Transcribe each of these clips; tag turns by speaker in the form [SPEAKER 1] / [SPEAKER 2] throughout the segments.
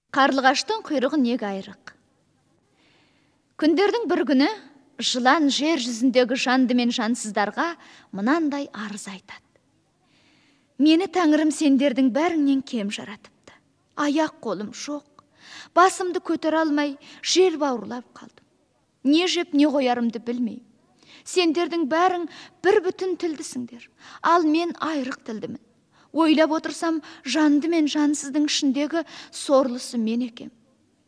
[SPEAKER 1] Қарлығаштың құйрығы неге айрық? Күндердің бір күні жылан жер жүзіндегі жанды мен жансыздарға мынандай арыз айтады. Мені Тәңірім сендердің бәріңнен кем жаратыпты. Аяқ қолым жоқ, басымды көтере алмай жел бауырлап қалдым. Не жеп не қоярымды білмей. Сендердің бәрің бір бүтін тілдісіңдер, ал мен айрық тілдімін. Ойлап отырсам, жанды мен жансыздың ішіндегі сорлысы мен екем.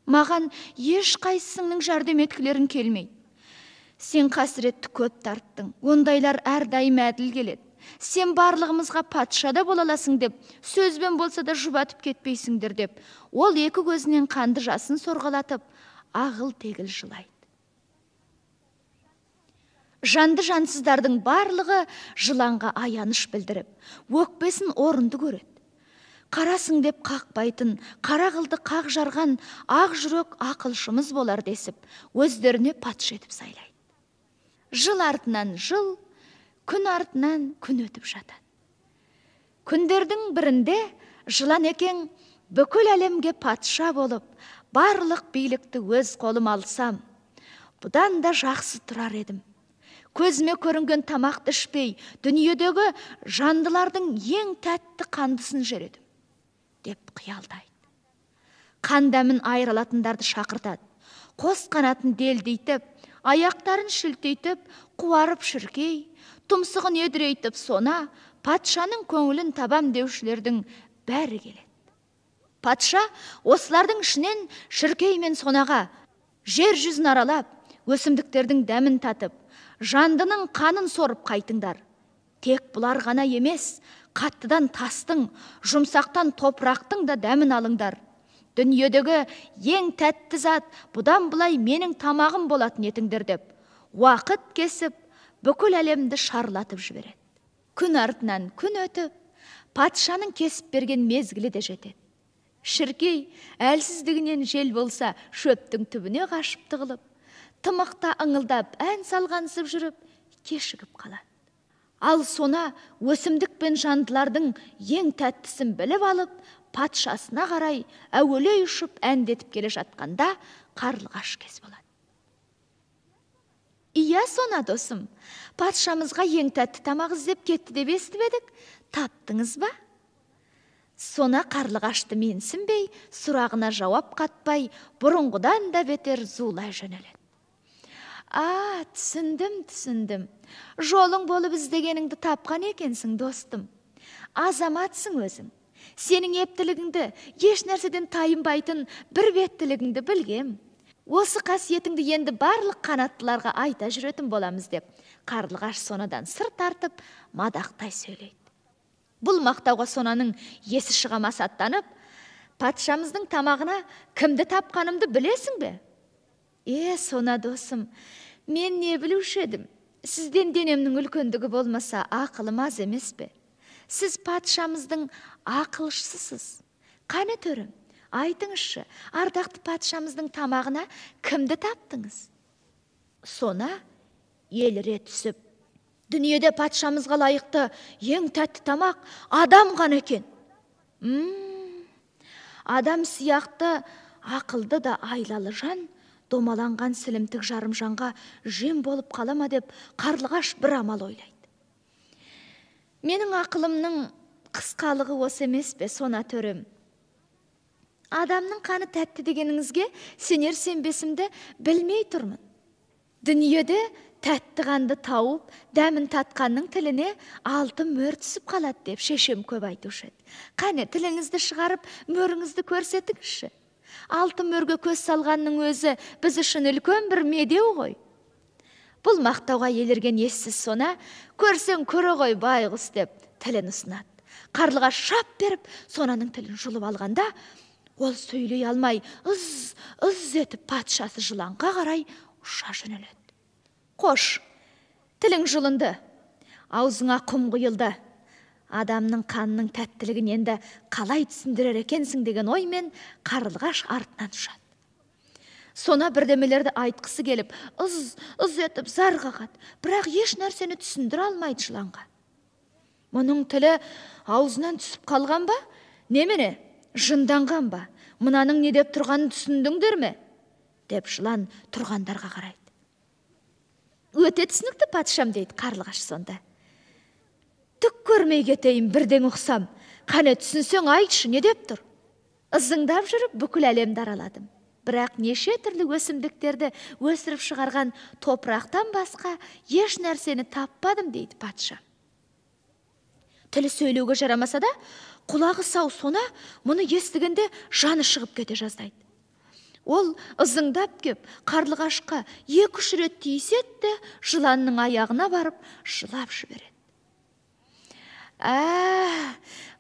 [SPEAKER 1] Маған еш қайсысыңның жәрдем еткілерің келмейді. Сен қасіретті көп тарттың, ондайлар әрдайым әділ келеді. Сен барлығымызға патшада бола аласың деп, сөзбен болса да жұбатып кетпейсіңдер деп, ол екі көзінен қанды жасын сорғалатып, ағыл тегіл жылайды. Жанды жансыздардың барлығы жыланға аяныш білдіріп, өкпесін орынды көреді. Қарасың деп қақпайтын, қара қылды қақ жарған ақ жүрек ақылшымыз болар десіп, өздеріне патша етіп сайлайды. Жыл артынан жыл, күн артынан күн өтіп жатады. Күндердің бірінде жылан екең бүкіл әлемге патша болып, барлық билікті өз қолым алсам, бұдан да жақсы тұрар едім. Көзіме көрінген тамақты ішпей, дүниедегі жандылардың ең тәтті қандысын жередім, деп қиялдайды. Қандамын айыралатындарды шақыртады, қос қанатын делдейтіп, аяқтарын шілтейтіп, қуарып шіркей, тұмсығын едірейтіп сона, патшаның көңілін табам деушілердің бәрі келеді. Патша осылардың ішінен шіркей мен сонаға жер жүзін аралап, өсімдіктердің дәмін татып, жандының қанын сорып қайтыңдар. Тек бұлар ғана емес, қаттыдан тастың, жұмсақтан топырақтың да дәмін алыңдар. Дүниедегі ең тәтті зат бұдан бұлай менің тамағым болатын етіңдер деп, уақыт кесіп, бүкіл әлемді шарлатып жібереді. Күн артынан күн өтіп, патшаның кесіп берген мезгілі де жетеді. Шіркей әлсіздігінен жел болса шөптің түбіне қашып тығылып, тымықта ыңылдап ән салғансып жүріп, кешігіп қалады. Ал сона өсімдік пен жандылардың ең тәттісін біліп алып, патшасына қарай әуелей ұшып әндетіп келе жатқанда қарлығаш кез болады. Ия сона досым, патшамызға ең тәтті тамақ іздеп кетті деп естіп едік, таптыңыз ба? Сона қарлығашты менсінбей, сұрағына жауап қатпай, бұрынғыдан да бетер зулай жөнеледі. Түсіндім. Жолың болып іздегеніңді тапқан екенсің, достым. Азаматсың өзің. Сенің ептілігіңді, еш нәрседен тайынбайтын бір беттілігіңді білгем. Осы қасиетіңді енді барлық қанаттыларға айта жүретін боламыз деп, қарлығаш сонадан сыр тартып, мадақтай сөйлейді. Бұл мақтауға сонаның есі шыға масаттанып, патшамыздың тамағына кімді тапқанымды білесің бе? Сона досым, мен не білуші едім? Сізден денемнің үлкендігі болмаса, ақылым аз емес пе? Сіз патшамыздың ақылшысысыз. Қане төрім, айтыңызшы, ардақты патшамыздың тамағына кімді таптыңыз? Сона еліре түсіп, дүниеде патшамызға лайықты ең тәтті тамақ адам ғана екен. Адам сияқты ақылды да айлалы жан, домаланған сілімтік жарым жанға жем болып қалама деп, қарлығаш бір амал ойлайды. Менің ақылымның қысқалығы осы емес пе, сона төрім? Адамның қаны тәтті дегеніңізге сенер-сенбесімді білмей тұрмын. Дүниеде тәтті қанды тауып, дәмін татқанның тіліне алтын мөр түсіп қалады деп шешем көп айтушы еді. Қане, тіліңізді шығарып, мөріңізді көрсетіңізші. Алтын мөрге көз салғанның өзі біз үшін үлкен бір медеу ғой. Бұл мақтауға елірген ессіз сона, көрсең көре ғой байғұс деп тілін ұсынады. Қарлығаш шап беріп, сонаның тілін жұлып алғанда, ол сөйлей алмай, ұз етіп патшасы жыланға қарай ұша жөнеледі. Қош, тілің жұлынды, аузыңа құм құйылды. Адамның қанының тәттілігін енді қалай түсіндірер екенсің деген оймен қарлығаш артынан ұшады. Сона бірдемелерді айтқысы келіп, ұз етіп зар қағады, бірақ еш нәрсені түсіндіре алмайды жыланға. Мұның тілі аузынан түсіп қалған ба? Немене, жынданған ба? мынаның не деп тұрғанын түсіндіңдер ме? Деп жылан тұрғандарға қарайды. Өте түсінікті патшам, дейді қарлығаш сонда. Түк көрмей кетейін, бірден ұқсам. Қане түсінсең айтшы, не деп тұр? Ызыңдап жүріп бүкіл әлемді араладым. Бірақ неше түрлі өсімдіктерді өсіріп шығарған топырақтан басқа еш нәрсені таппадым, дейді патша. Тілі сөйлеуге жарамаса да, құлағы сау сона мұны естігенде жаны шығып кете жаздайды. Ол ызыңдап кеп, қарлығашқа 2-3 рет тиіседі, жыланның аяғына барып жылап жібереді.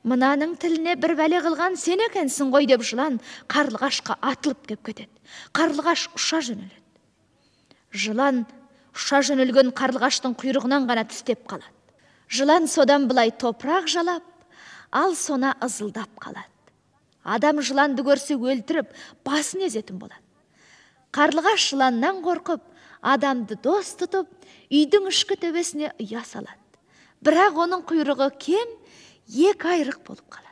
[SPEAKER 1] Мынаның тіліне бір бәле қылған сен екенсің ғой, деп жылан қарлығашқа атылып кеп кетеді. Қарлығаш ұша жөнеледі. Жылан ұша жөнелген қарлығаштың құйрығынан ғана тістеп қалады. Жылан содан былай топырақ жалап, ал сона ызылдап қалады. Адам жыланды көрсе өлтіріп, басын езетін болады. Қарлығаш жыланнан қорқып, адамды дос тұтып, үйдің ішкі төбесіне ұя салады. Бірақ оның құйрығы кем 2 айрық болып қалады.